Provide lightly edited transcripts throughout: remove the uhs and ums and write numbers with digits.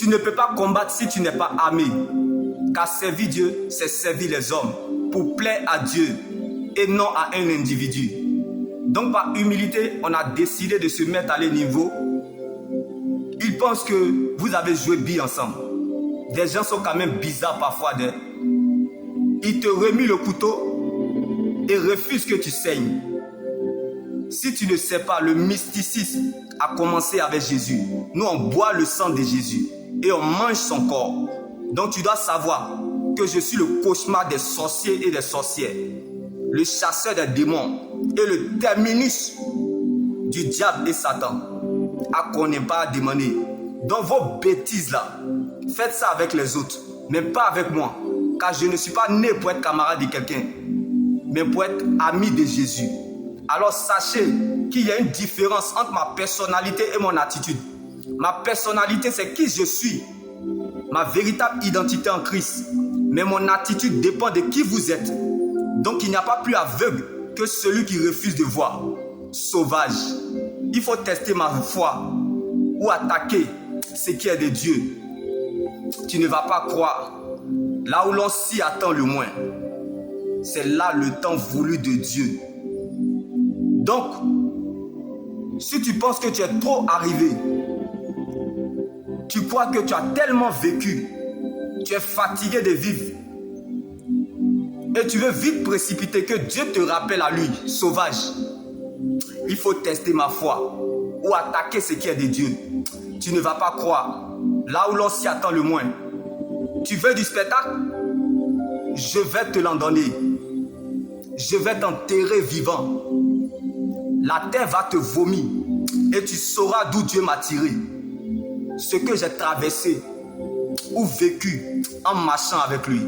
Tu ne peux pas combattre si tu n'es pas armé. Car servir Dieu, c'est servir les hommes pour plaire à Dieu et non à un individu. Donc par humilité, on a décidé de se mettre à leur niveau. Ils pensent que vous avez joué bien ensemble. Des gens sont quand même bizarres parfois. Ils te remuent le couteau et refusent que tu saignes. Si tu ne sais pas, le mysticisme a commencé avec Jésus. Nous, on boit le sang de Jésus et on mange son corps. Donc tu dois savoir que je suis le cauchemar des sorciers et des sorcières, le chasseur des démons et le terminus du diable et Satan. À qu'on n'ait pas à demander. Dans vos bêtises là, faites ça avec les autres, mais pas avec moi. Car je ne suis pas né pour être camarade de quelqu'un, mais pour être ami de Jésus. Alors sachez qu'il y a une différence entre ma personnalité et mon attitude. Ma personnalité, c'est qui je suis. Ma véritable identité en Christ. Mais mon attitude dépend de qui vous êtes. Donc il n'y a pas plus aveugle que celui qui refuse de voir. Sauvage. Il faut tester ma foi ou attaquer ce qui est de Dieu. Tu ne vas pas croire. Là où l'on s'y attend le moins, c'est là le temps voulu de Dieu. Donc, si tu penses que tu es trop arrivé, tu crois que tu as tellement vécu, tu es fatigué de vivre, et tu veux vite précipiter que Dieu te rappelle à lui, sauvage. Il faut tester ma foi ou attaquer ce qui est de Dieu. Tu ne vas pas croire. Là où l'on s'y attend le moins. Tu veux du spectacle? Je vais te l'en donner. Je vais t'enterrer vivant. La terre va te vomir et tu sauras d'où Dieu m'a tiré. Ce que j'ai traversé ou vécu en marchant avec lui.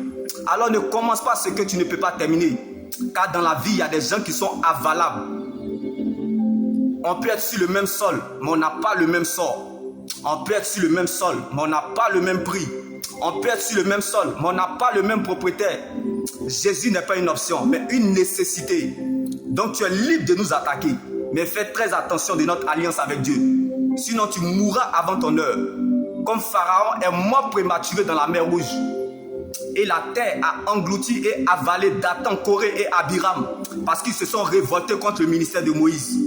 Alors ne commence pas ce que tu ne peux pas terminer. Car dans la vie, il y a des gens qui sont avalables. On peut être sur le même sol, mais on n'a pas le même sort. On peut être sur le même sol, mais on n'a pas le même prix. On peut être sur le même sol, mais on n'a pas le même propriétaire. Jésus n'est pas une option, mais une nécessité. Donc tu es libre de nous attaquer. Mais fais très attention de notre alliance avec Dieu. Sinon tu mourras avant ton heure. Comme Pharaon est mort prématuré dans la mer Rouge. Et la terre a englouti et avalé Dathan, Corée et Abiram. Parce qu'ils se sont révoltés contre le ministère de Moïse.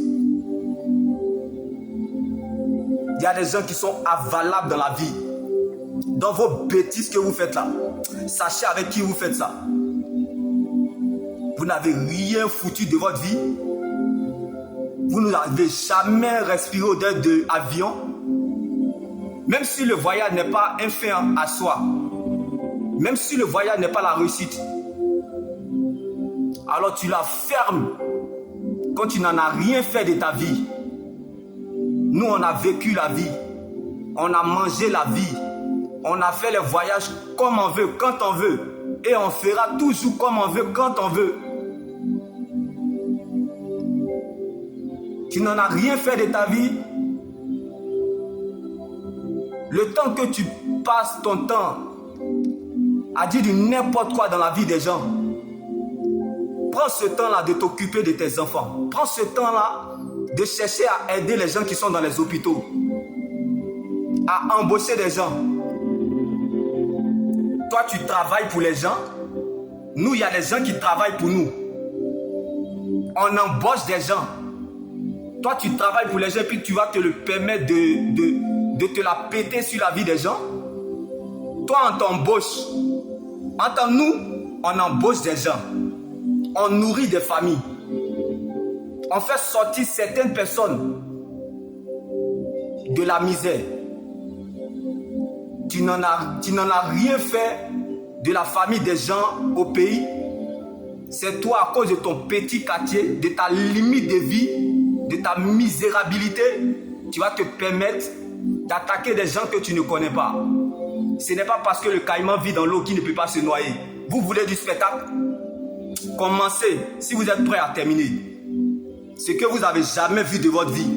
Il y a des gens qui sont avalables dans la vie. Dans vos bêtises que vous faites là. Sachez avec qui vous faites ça. Vous n'avez rien foutu de votre vie. Vous n'avez jamais respiré odeur d'avion. Même si le voyage n'est pas un fait à soi. Même si le voyage n'est pas la réussite. Alors tu la fermes quand tu n'en as rien fait de ta vie. Nous, on a vécu la vie. On a mangé la vie. On a fait les voyages comme on veut, quand on veut. Et on fera toujours comme on veut, quand on veut. Tu n'en as rien fait de ta vie. Le temps que tu passes ton temps à dire du n'importe quoi dans la vie des gens. Prends ce temps-là de t'occuper de tes enfants. Prends ce temps-là de chercher à aider les gens qui sont dans les hôpitaux. À embaucher des gens. Toi, tu travailles pour les gens. Nous, il y a des gens qui travaillent pour nous. On embauche des gens. Toi, tu travailles pour les gens et puis tu vas te le permettre de te la péter sur la vie des gens. Toi, on t'embauche. Entre nous, on embauche des gens. On nourrit des familles. On fait sortir certaines personnes de la misère. Tu n'en as rien fait de la famille des gens au pays. C'est toi, à cause de ton petit quartier, de ta limite de vie, de ta misérabilité, tu vas te permettre d'attaquer des gens que tu ne connais pas. Ce n'est pas parce que le caïman vit dans l'eau qu'il ne peut pas se noyer. Vous voulez du spectacle? Commencez, si vous êtes prêts à terminer. Ce que vous n'avez jamais vu de votre vie,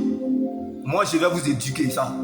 moi je vais vous éduquer ça.